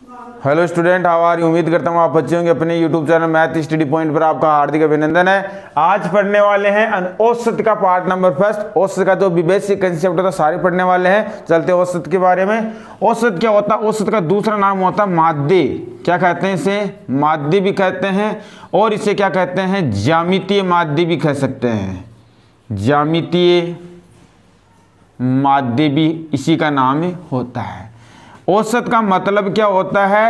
Hello student, how are you. उम्मीद करता हूँ आप अच्छे होंगे। अपने YouTube channel math study point पर आपका हार्दिक अभिनंदन है। आज पढ़ने वाले हैं औसत का पार्ट नंबर फर्स्ट। औसत का जो भी बेसिक कंसेप्ट होता है सारे पढ़ने वाले हैं। चलते हैं औसत के बारे में। औसत क्या होता है? औसत का दूसरा नाम होता है माध्य। क्या कहते हैं इसे? माध्य भी कहते हैं, और इसे क्या कहते हैं? ज्यामितीय माध्य भी कह सकते हैं। ज्यामितीय माध्य भी इसी का नाम होता है। औसत का मतलब क्या होता है?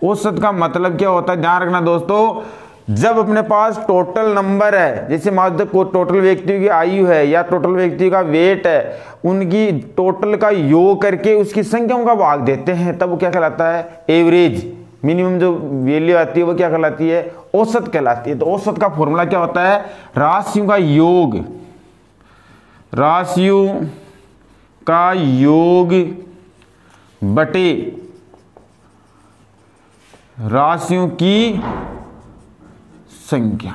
औसत का मतलब क्या होता है, ध्यान रखना दोस्तों। जब अपने पास टोटल नंबर है, जैसे मान लो को टोटल व्यक्तियों की आयु है या टोटल व्यक्तियों का वेट है, उनकी टोटल का योग करके उसकी संख्याओं का भाग देते हैं, तब वो क्या कहलाता है? एवरेज। मिनिमम जो वैल्यू आती है वो क्या कहलाती है? औसत कहलाती है। तो औसत का फॉर्मूला क्या होता है? राशियों का योग, राशियों का योग बटे राशियों की संख्या।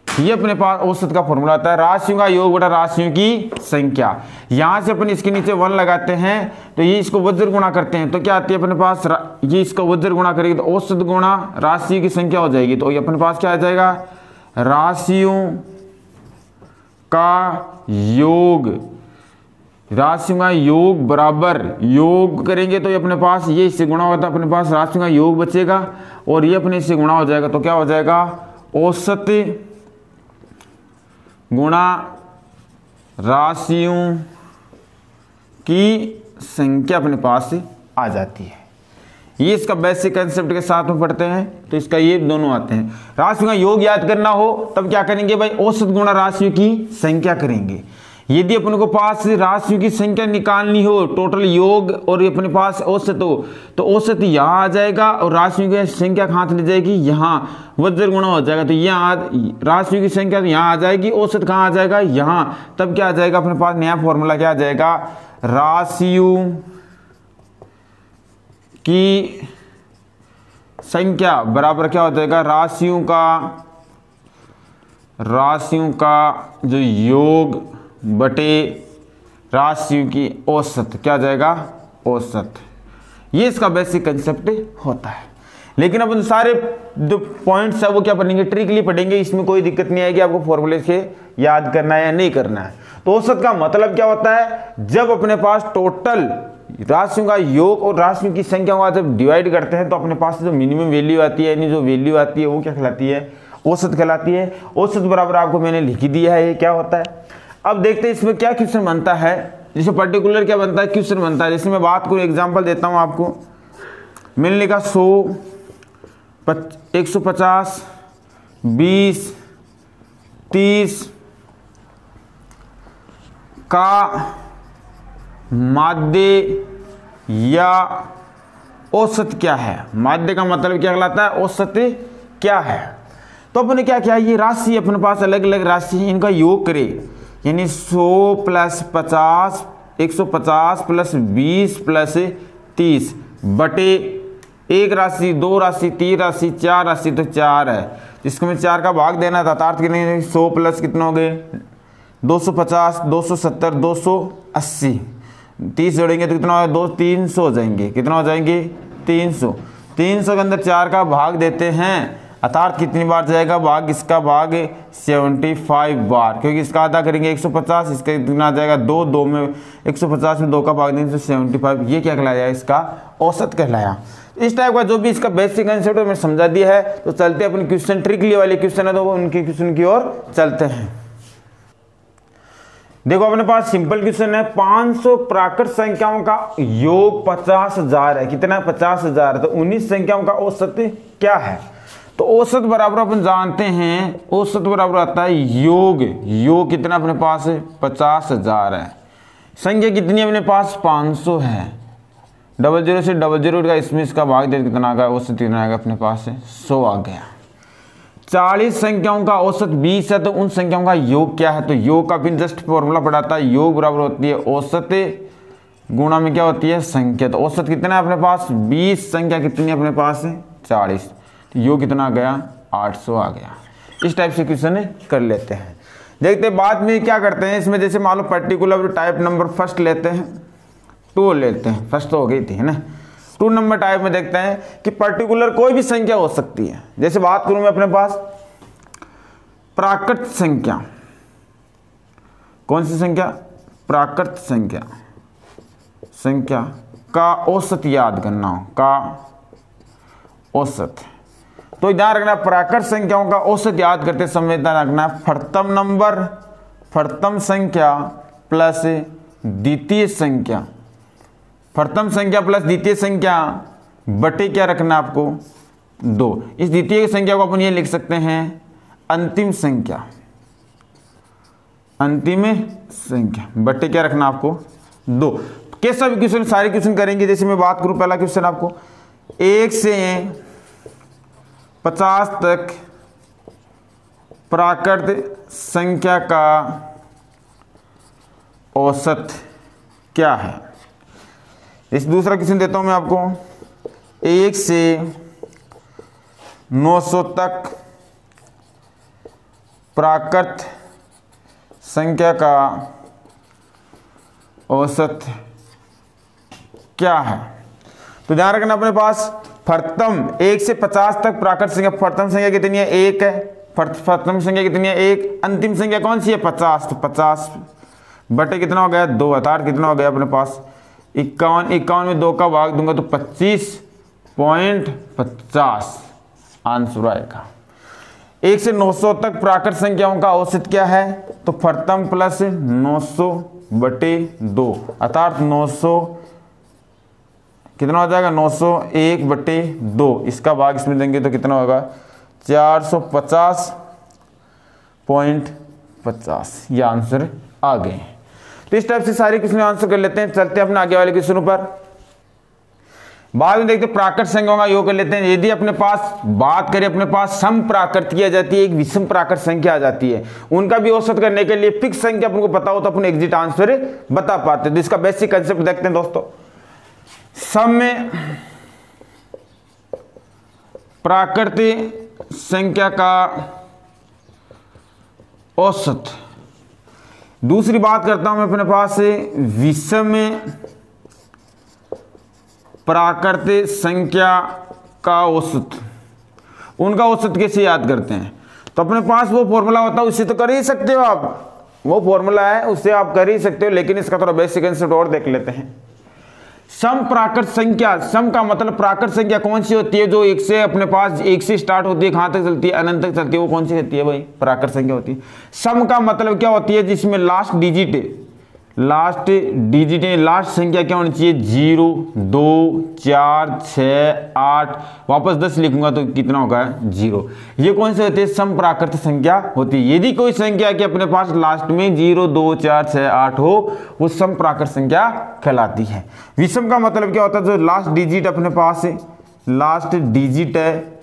ये अपने पास औसत का फॉर्मूला आता है। राशियों का योग बटा राशियों की संख्या। यहां से अपन इसके नीचे 1 लगाते हैं तो ये इसको वज्र गुणा करते हैं तो क्या आती है अपने पास? ये इसको वज्र गुणा करेगी तो औसत गुणा राशि की संख्या हो जाएगी। तो ये अपने पास क्या आ जाएगा? राशियों का योग, राशियों का योग बराबर योग करेंगे तो ये अपने पास ये इससे गुणा होता है, अपने पास राशियों का योग बचेगा और ये अपने इससे गुणा हो जाएगा। तो क्या हो जाएगा? औसत गुणा राशियों की संख्या अपने पास आ जाती है। ये इसका बेसिक कंसेप्ट के साथ में पढ़ते हैं तो इसका ये दोनों आते हैं। राशियों का योग याद करना हो तब क्या करेंगे भाई? औसत गुणा राशियों की संख्या करेंगे। यदि अपने को पास राशियों की संख्या निकालनी हो, टोटल योग और अपने पास औसत हो, तो औसत यहाँ आ जाएगा और राशियों की संख्या कहाँ चली जाएगी? यहाँ वज्र गुणा हो जाएगा। तो यहाँ राशियों की संख्या तो यहाँ आ जाएगी, औसत कहाँ आ जाएगा? यहाँ। तब क्या आ जाएगा अपने पास? नया फॉर्मूला क्या आ जाएगा? राशियों की संख्या बराबर क्या हो जाएगा? राशियों का जो योग बटे राशियों की औसत। क्या जाएगा? औसत। ये इसका बेसिक कंसेप्ट होता है। लेकिन अपन सारे जो पॉइंट्स है वो क्या पढ़ेंगे? ट्रिकली पढ़ेंगे। इसमें कोई दिक्कत नहीं आएगी आपको फॉर्मूले से याद करना है या नहीं करना है। तो औसत का मतलब क्या होता है? जब अपने पास टोटल राशियों का योग और राशियों की संख्या को जब डिवाइड करते हैं तो अपने पास जो मिनिमम वैल्यू आती है, यानी जो वैल्यू आती है वो क्या कहलाती है? औसत कहलाती है। औसत बराबर आपको मैंने लिख दिया है ये क्या होता है। अब देखते हैं इसमें क्या क्वेश्चन बनता है। जैसे पर्टिकुलर क्या बनता है? क्वेश्चन बनता है। जैसे मैं बात को एग्जांपल देता हूं आपको। मैंने लिखा 100, 150, 20, 30 का माध्य या औसत क्या है? माध्य का मतलब क्या कहलाता है? औसत क्या है? तो अपने क्या किया? ये राशि अपने पास अलग अलग राशि है, इनका योग करें, यानी 100 प्लस 50, 150 प्लस 20 प्लस 30 बटे एक राशि, 2 राशि, 3 राशि, 4 राशि। तो 4 है जिसको मैं 4 का भाग देना था। अर्थ कितने? 100 प्लस कितना हो गए? 250, 270, 280, 30 जोड़ेंगे तो कितना होगा? 300 हो जाएंगे। कितना हो जाएंगे? 300। 300 के अंदर 4 का भाग देते हैं, अर्थात कितनी बार जाएगा भाग? इसका भाग 75 बार, क्योंकि इसका आधा करेंगे 150, इसका कितना आ जाएगा? 2 में 150 में 2 का भाग देंगे तो 75। ये क्या कहलाया? इसका औसत कहलाया। इस टाइप का जो भी इसका बेसिक कंसेप्ट है मैं समझा दिया है। तो चलते हैं अपने क्वेश्चन, ट्रिकली वाले क्वेश्चन है तो वो उनके क्वेश्चन की ओर चलते हैं। देखो अपने पास सिंपल क्वेश्चन है। 500 प्राकृत संख्याओं का योग 50,000 है। कितना? 50,000। तो 19 संख्याओं का औसत क्या है? तो औसत बराबर अपन जानते हैं, औसत बराबर आता है योग। योग कितना अपने पास है? 50,000 है। संख्या कितनी अपने पास? 500 है। 00 से 00 का इसमें इसका भाग दे कितना आ गया? औसत कितना आएगा अपने पास? 100 आ गया। 40 संख्याओं का औसत 20 है। तो उन संख्याओं का योग क्या है? तो योग का भी जस्ट फॉर्मूला पढ़ाता है। योग बराबर होती है औसत गुणा में क्या होती है? संख्या। तो औसत कितना है अपने पास? 20। संख्या कितनी अपने पास? 40। तो योग कितना आ गया? 800 आ गया। इस टाइप से क्वेश्चन कर लेते हैं। देखते हैं बाद में क्या करते हैं इसमें। जैसे मान लो पर्टिकुलर टाइप नंबर फर्स्ट लेते हैं, 2 लेते हैं। फर्स्ट तो हो गई थी है ना। 2 नंबर टाइप में देखते हैं कि पर्टिकुलर कोई भी संख्या हो सकती है। जैसे बात करूं मैं अपने पास प्राकृत संख्या, कौन सी संख्या, प्राकृत संख्या, संख्या का औसत याद करना हो, का औसत, तो ध्यान रखना प्राकृत संख्याओं का औसत याद करते समय ध्यान रखना प्रथम नंबर, प्रथम संख्या प्लस द्वितीय संख्या, प्रथम संख्या प्लस द्वितीय संख्या बटे क्या रखना आपको 2। इस द्वितीय संख्या को अपन ये लिख सकते हैं अंतिम संख्या, अंतिम संख्या बटे क्या रखना आपको 2। कैसा भी क्वेश्चन, सारे क्वेश्चन करेंगे। जैसे मैं बात करूं पहला क्वेश्चन आपको 1 से 50 तक प्राकृत संख्या का औसत क्या है। इस दूसरा क्वेश्चन देता हूं मैं आपको 1 से 900 तक प्राकृत संख्या का औसत क्या है। तो ध्यान रखना अपने पास प्रथम 1 से 50 तक प्राकृत संख्या, प्रथम संख्या कितनी है 1 है, प्रथम संख्या कितनी है 1, अंतिम संख्या कौन सी है 50, तो 50 बटे कितना हो गया 2, अर्थात कितना हो गया अपने पास 51, 51 में 2 का भाग दूंगा तो 25.50 आंसर आएगा। 1 से 900 तक प्राकृत संख्याओं का औसत क्या है, तो प्रथम प्लस 900 बटे 2, अर्थात 900 कितना हो जाएगा 901 बटे 2, इसका भाग इसमें देंगे तो कितना होगा 450.50, ये आंसर आ गए। तो इस टाइप से सारे क्वेश्चन आंसर कर लेते हैं। चलते हैं अपने आगे वाले क्वेश्चनों पर। बाद में देखते हैं प्राकृत संख्याओं का योग कर लेते हैं। यदि अपने पास बात करें, अपने पास सम प्राकृत किया जाती है, एक विषम प्राकृत संख्या आ जाती है, उनका भी औसत करने के लिए फिक्स संख्या अपन को पता हो तो अपन एग्जिट आंसर बता पाते हैं। तो इसका बेसिक कंसेप्ट देखते हैं दोस्तों। सम में प्राकृत संख्या का औसत। दूसरी बात करता हूं मैं अपने पास विषम प्राकृत संख्या का औसत, उनका औसत कैसे याद करते हैं। तो अपने पास वो फॉर्मूला होता है, उससे तो कर ही सकते हो आप, वो फॉर्मूला है उससे आप कर ही सकते हो, लेकिन इसका थोड़ा बेसिक कंसेप्ट और देख लेते हैं। सम प्राकृत संख्या, सम का मतलब प्राकृत संख्या कौन सी होती है, जो एक से अपने पास 1 से स्टार्ट होती है, कहां तक चलती है अनंत तक चलती है, वो कौन सी होती है भाई प्राकृत संख्या होती है। सम का मतलब क्या होती है, जिसमें लास्ट डिजिट है, लास्ट संख्या क्या होनी चाहिए 0 2 4 6 8, वापस 10 लिखूंगा तो कितना होगा 0। ये कौन से होते हैं, सम प्राकृत संख्या होती है। यदि कोई संख्या के अपने पास लास्ट में 0 2 4 6 8 हो, वो सम प्राकृत संख्या कहलाती है। विषम का मतलब क्या होता है, जो लास्ट डिजिट अपने पास है, लास्ट डिजिट है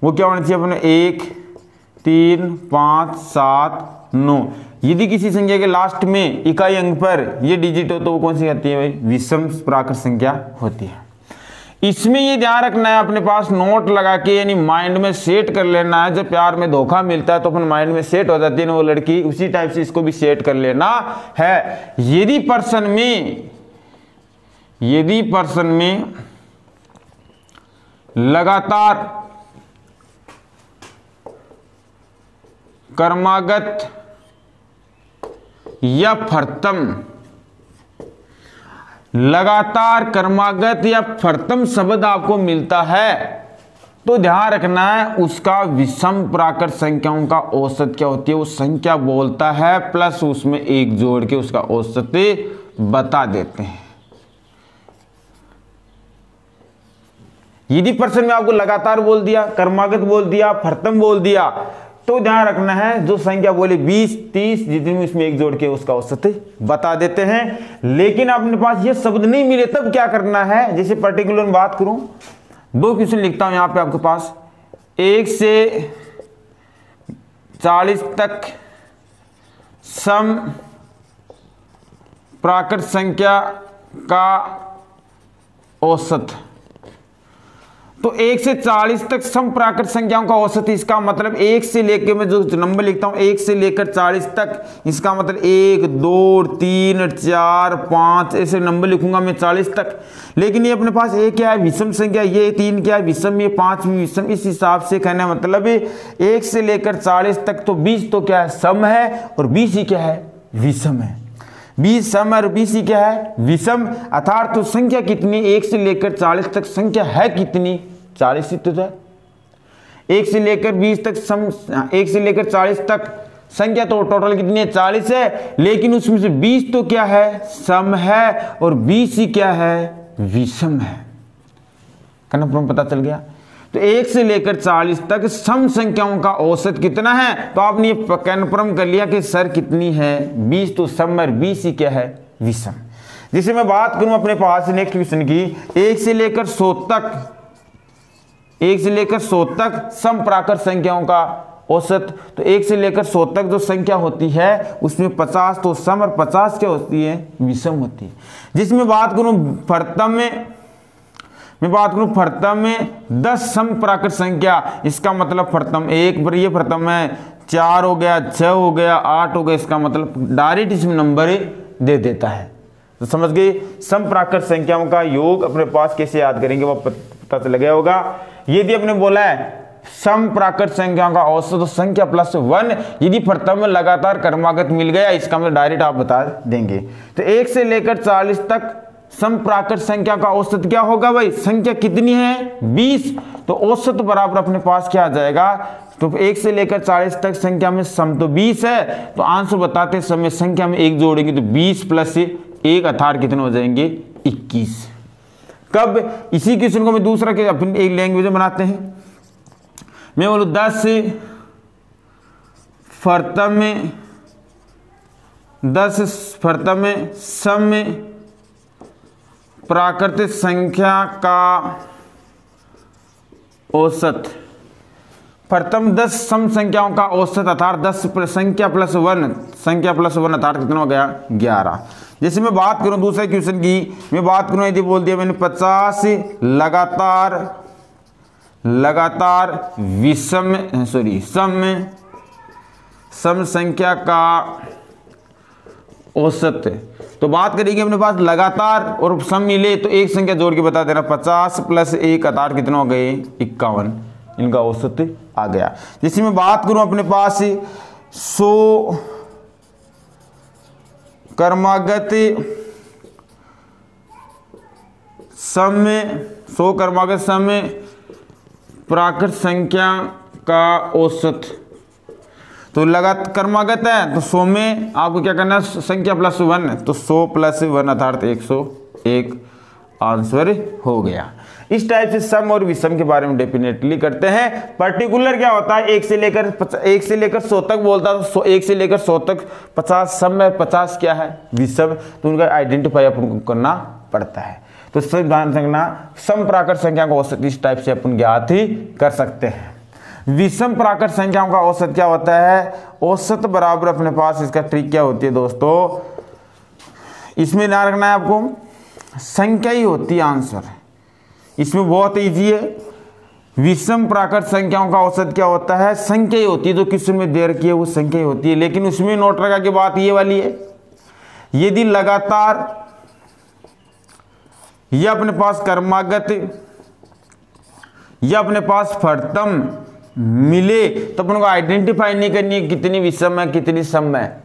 वो क्या होना चाहिए अपने 1 3 5 7 9। यदि किसी संख्या के लास्ट में इकाई अंक पर ये डिजिट हो तो वो कौन सी कहती है भाई, विषम प्राकृत संख्या होती है। इसमें ये ध्यान रखना है अपने पास, नोट लगा के यानी माइंड में सेट कर लेना है। जब प्यार में धोखा मिलता है तो अपन माइंड में सेट हो जाती है ना वो लड़की, उसी टाइप से इसको भी सेट कर लेना है। यदि पर्सन में लगातार क्रमागत या प्रथम, लगातार क्रमागत या प्रथम शब्द आपको मिलता है तो ध्यान रखना है उसका विषम प्राकृत संख्याओं का औसत क्या होती है, वो संख्या बोलता है प्लस उसमें 1 जोड़ के उसका औसत बता देते हैं। यदि पर्सन में आपको लगातार बोल दिया, क्रमागत बोल दिया, प्रथम बोल दिया, तो ध्यान रखना है जो संख्या बोले 20 30 जितनी उसमें 1 जोड़ के उसका औसत बता देते हैं। लेकिन अपने पास ये शब्द नहीं मिले तब क्या करना है, जैसे पर्टिकुलर में बात करूं, 2 क्वेश्चन लिखता हूं यहां पे आपके पास। 1 से 40 तक सम प्राकृत संख्या का औसत। तो तो 1 से 40 तक सम प्राकृत संख्याओं का औसत, इसका मतलब 1 से लेकर, मैं जो नंबर लिखता हूं 1 से लेकर 40 तक, इसका मतलब 1 2 3 4 5 ऐसे नंबर लिखूंगा मैं 40 तक। लेकिन ये अपने पास एक क्या है, विषम संख्या, ये 3 क्या है विषम, ये 5 भी विषम। इस हिसाब से कहना मतलब 1 से लेकर 40 तक तो 20 तो क्या है सम है और 20 ही क्या है विषम है। 20 सम और 20 ही क्या है विषम। अर्थात तो संख्या कितनी, 1 से लेकर 40 तक संख्या है कितनी, 40 ही तो है। 1 से लेकर 20 तक सम, 1 से लेकर 40 तक संख्या तो टोटल कितनी है 40 है, लेकिन उसमें से 20 तो क्या है सम है और 20 ही क्या है विषम है। कन्फर्म पता चल गया। तो 1 से लेकर 40 तक सम संख्याओं का औसत कितना है, तो आपने ये कन्फर्म कर लिया कि सर कितनी है 20 तो सम और 20 ही क्या है विषम। जिसे मैं बात करूं अपने पास नेक्स्ट क्वेश्चन की, 1 से लेकर 100 तक, 1 से लेकर 100 तक सम प्राकृत संख्याओं का औसत। तो 1 से लेकर 100 तक जो संख्या होती है उसमें 50 तो सम और 50 क्या होती है विषम होती है। जिसमें बात करूं प्रथम में, मैं बात करूं प्रथम में 10 सम प्राकृत संख्या, इसका मतलब प्रथम 1 पर, ये प्रथम है 4 हो गया 6 हो गया 8 हो गया, इसका मतलब डायरेक्ट इसमें नंबर दे देता है। तो समझ गए, सम प्राकृत संख्याओं का योग अपने पास कैसे याद करेंगे वो पता चल गया होगा। यदि अपने बोला है सम प्राकृत संख्याओं का औसत तो संख्या प्लस 1, यदि प्रथम में लगातार क्रमागत मिल गया इसका मतलब डायरेक्ट आप बता देंगे। तो 1 से लेकर 40 तक सम प्राकृत संख्या का औसत क्या होगा भाई, संख्या कितनी है 20, तो औसत बराबर अपने पास क्या आ जाएगा, तो 1 से लेकर 40 तक संख्या में सम तो 20 है, तो आंसर बताते समय संख्या में 1 जोड़ेंगे तो 20 प्लस 1 अर्थात कितने हो जाएंगे 21। कब, इसी क्वेश्चन को मैं दूसरा के अपनी एक लैंग्वेज में बनाते हैं। मैं बोलूँ 10 प्रथम में, 10 प्रथम में सम प्राकृतिक संख्या का औसत, प्रथम 10 सम संख्याओं का औसत अर्थात 10 संख्या प्लस 1, संख्या प्लस 1 अर्थात कितना हो गया 11। जैसे मैं बात करूं दूसरे क्वेश्चन की, मैं बात करूं यदि बोल दिया मैंने 50 लगातार विषम सम संख्या का औसत, तो बात करेंगे अपने पास लगातार और सम मिले तो एक संख्या जोड़ के बता देना, 50 प्लस 1 अर्थात कितना हो गए 51, इनका औसत आ गया। जैसे मैं बात करूं अपने पास 100 क्रमागत सम प्राकृत संख्या का औसत, तो लगातार क्रमागत है तो 100 में आपको क्या करना है संख्या प्लस 1, तो 100 प्लस 1 अर्थात 101 आंसर हो गया। इस टाइप से सम और विषम के बारे में डेफिनेटली करते हैं। पर्टिकुलर क्या होता है 1 से लेकर 100 तक बोलता है, तो 1 से लेकर 100 तक 50 सम है 50 क्या है विषम, तो उनका आइडेंटिफाई अपन को करना पड़ता है। तो सब ध्यान रखना, सम प्राकृत संख्या का औसत इस टाइप से अपन ज्ञात ही कर सकते हैं। विषम प्राकृत संख्याओं का औसत क्या होता है, औसत बराबर अपने पास इसका ट्रिक क्या होती है दोस्तों, इसमें ध्यान रखना है आपको, संख्या ही होती है आंसर, इसमें बहुत इजी है। विषम प्राकृत संख्याओं का औसत क्या होता है, संख्या ही होती है, जो क्वेश्चन में दे रखी है वो संख्या ही होती है, लेकिन उसमें नोट रखा की बात ये वाली है, यदि लगातार या अपने पास क्रमागत या अपने पास प्रथम मिले तो अपन को आइडेंटिफाई नहीं करनी है कितनी विषम है कितनी सम है,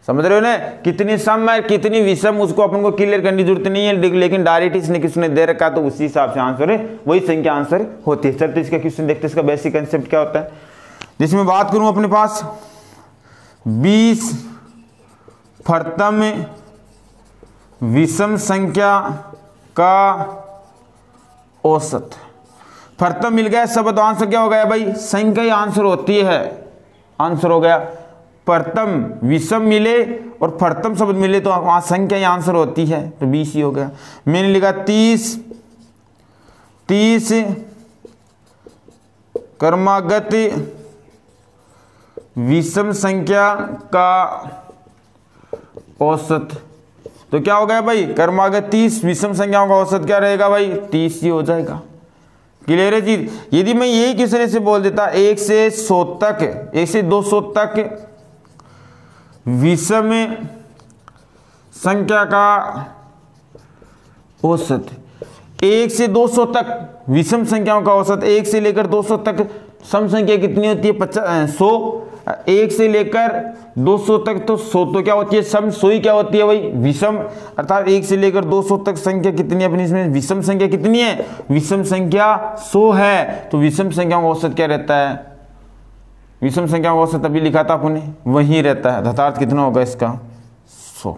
समझ रहे हो ना, कितनी सम है कितनी विषम उसको अपन को क्लियर करने की जरूरत नहीं है, लेकिन डायरेक्ट इसने किसने दे रखा तो उसी हिसाब से आंसर है, वही संख्या आंसर होती है। चलते इसका क्वेश्चन देखते हैं, इसका बेसिक कंसेप्ट क्या होता है। जिसमें बात करूं अपने पास 20 प्रथम विषम संख्या का औसत, प्रथम मिल गया सब, तो आंसर क्या हो गया भाई, संख्या ही आंसर होती है, आंसर हो गया। प्रथम विषम मिले और प्रथम शब्द मिले तो वहां संख्या ही आंसर होती है, तो 20 ही हो गया। मैंने लिखा 30 क्रमागत विषम संख्या का औसत, तो क्या हो गया भाई क्रमागत 30 विषम संख्याओं का औसत क्या रहेगा भाई 30 ही हो जाएगा। क्लियर है चीज। यदि मैं यही क्वेश्चन ऐसे बोल देता 1 से 100 तक, 1 से 200 तक विषम संख्या का औसत, 1 से 200 तक विषम संख्याओं का औसत, 1 से लेकर 200 तक सम संख्या कितनी होती है 100, 1 से लेकर 200 तक तो 100 तो क्या होती है सम, 100 ही क्या होती है भाई विषम, अर्थात 1 से लेकर 200 तक संख्या कितनी है अपनी, इसमें विषम संख्या कितनी है, विषम संख्या 100 है। तो विषम संख्याओं का औसत क्या रहता है, विषम संख्याओं का औसत अभी लिखा था आपने वही रहता है, अर्थात कितना होगा इसका 100।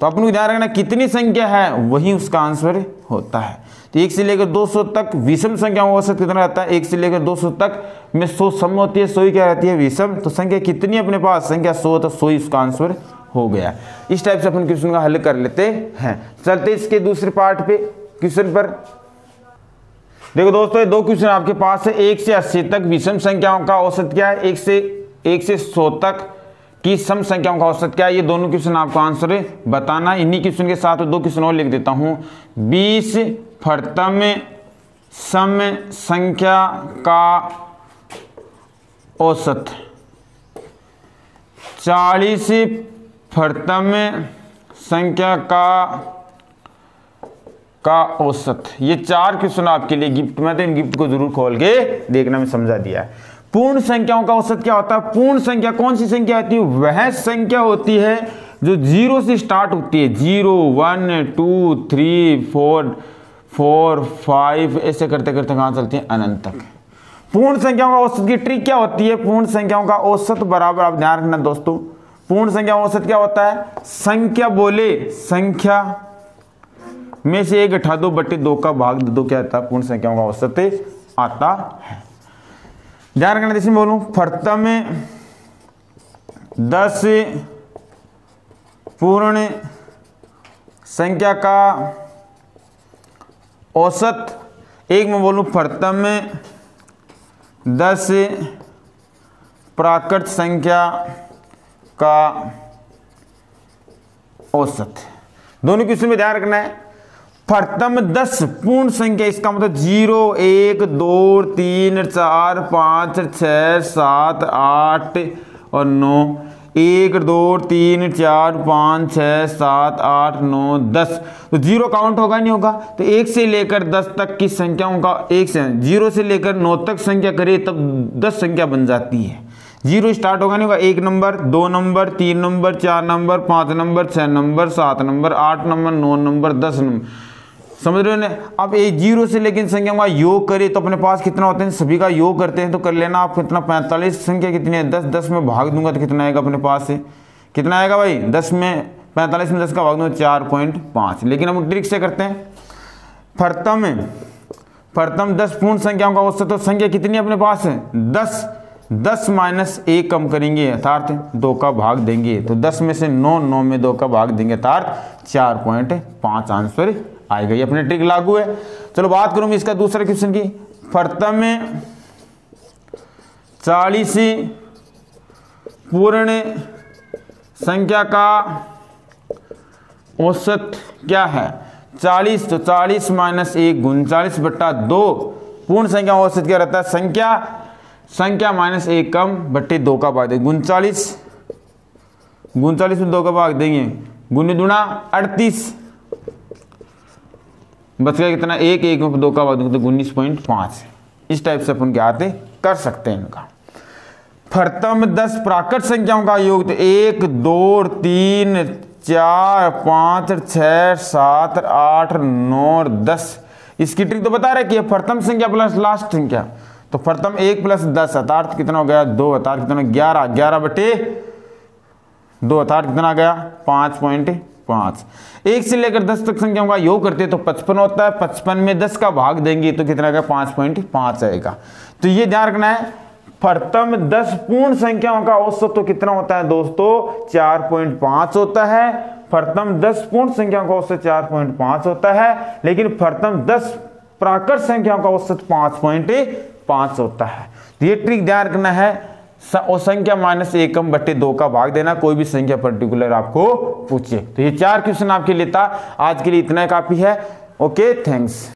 तो अपन को ध्यान रखना कितनी संख्या है वही उसका आंसर होता है। तो 1 से लेकर 200 तक विषम संख्याओं का औसत कितना रहता है, 1 से लेकर 200 तक में 100 सम होती है, 100 ही क्या रहती है विषम। तो संख्या कितनी है अपने पास, संख्या 100, तो 100 ही उसका आंसर हो गया। इस टाइप से अपन क्वेश्चन का हल कर लेते हैं। चलते इसके दूसरे पार्ट पे क्वेश्चन पर। देखो दोस्तों ये 2 क्वेश्चन आपके पास है। 1 से 80 तक विषम संख्याओं का औसत क्या है, 1 से 100 तक की सम संख्याओं का औसत क्या है, ये दोनों क्वेश्चन आपको आंसर बताना। इन्हीं क्वेश्चन के साथ 2 क्वेश्चन और लिख देता हूं। 20 प्रथम सम संख्या का औसत, 40 प्रथम संख्या का औसत, ये 4 क्वेश्चन आपके लिए गिफ्ट में, तो इन गिफ्ट को जरूर खोल के देखना, में समझा दिया है। पूर्ण संख्याओं का औसत क्या होता है, पूर्ण संख्या कौन सी संख्या होती है, वह संख्या होती है जो 0 से स्टार्ट होती है, 0 1 2 3 4 5 ऐसे करते करते कहां चलती है अनंत तक। पूर्ण संख्याओं का औसत की ट्रिक क्या होती है, पूर्ण संख्याओं का औसत बराबर, आप ध्यान रखना दोस्तों, पूर्ण संख्या औसत क्या होता है, संख्या बोले संख्या में से 1 घटा दो बटे 2 का भाग दे दो, क्या आता है पूर्ण संख्याओं का औसत आता है। ध्यान रखना, जैसे बोलूं प्रथम 10 पूर्ण संख्या का औसत, एक मैं बोलूं प्रथम 10 प्राकृत संख्या का औसत। दोनों क्वेश्चन में ध्यान रखना है, प्रथम 10 पूर्ण संख्या, इसका मतलब 0 1 2 3 4 5 6 7 8 और 9, 1 2 3 4 5 6 7 8 9 10, तो 0 काउंट होगा नहीं होगा। तो 1 से लेकर 10 तक की संख्याओं का, 1 से 0 से लेकर 9 तक संख्या करें तब 10 संख्या बन जाती है। 0 स्टार्ट होगा नहीं होगा, 1 number 2 number 3 number 4 number 5 number 6 number 7 number 8 number 9 number 10 number, समझ रहे हो ना। अब ये 0 से लेकिन संख्या का योग करें तो अपने पास कितना होते हैं, सभी का योग करते हैं तो कर लेना आप कितना, 45 संख्या कितनी है 10, 10 में भाग दूंगा तो कितना आएगा अपने पास से, कितना आएगा भाई 10 में 45 में 10 का भाग दूंगा 4.5। लेकिन हम ट्रिक से करते हैं, प्रथम 10 पूर्ण संख्याओं का औसत, तो संख्या कितनी अपने पास है 10, 10 माइनस 1 कम करेंगे अर्थात 2 का भाग देंगे, तो 10 में से 9, 9 में 2 का भाग देंगे अर्थात 4.5 आंसर आएगा। ये अपने ट्रिक लागू है। चलो बात करूं इसका दूसरा क्वेश्चन की, प्रथम 40 पूर्ण संख्या का औसत क्या है, 40, तो 40 माइनस 1 39 बट्टा 2, पूर्ण संख्या औसत क्या रहता है, संख्या माइनस 1 कम बट्टे 2 का भाग देंगे, 39 में 2 का भाग देंगे, गुनी दुना 38, बच गया कितना 1 में 2 का भाग देंगे तो 19.5। इस टाइप से अपन क्या आते कर सकते हैं इनका। प्रथम 10 प्राकृत संख्याओं का योग, तो 1 2 3 4 5 6 7 8 9 और 10। इसकी ट्रिक तो बता रखी है, प्रथम संख्या प्लस लास्ट संख्या, तो प्रथम 1 प्लस 10 अर्थात कितना हो गया 2, अर्थात कितना 11, 11 बटे 2 अर्थात कितना आ गया 5.5। 1 से लेकर 10 तक संख्याओं का योग करते हैं तो 55 होता है, 55 में 10 का भाग देंगे तो कितना आएगा 5.5 आएगा। तो ये ध्यान रखना है, प्रथम 10 पूर्ण संख्याओं का औसत तो कितना होता है दोस्तों 4.5 होता है। प्रथम 10 पूर्ण संख्याओं का औसत 4.5 होता है, लेकिन प्रथम 10 प्राकृत संख्याओं का औसत 5.5 होता है। तो ये ट्रिक ध्यान रखना है, संख्या माइनस 1 कम बट्टे 2 का भाग देना, कोई भी संख्या पर्टिकुलर आपको पूछे। तो ये 4 क्वेश्चन आपके लिए था, आज के लिए इतना काफी है। Okay, thanks.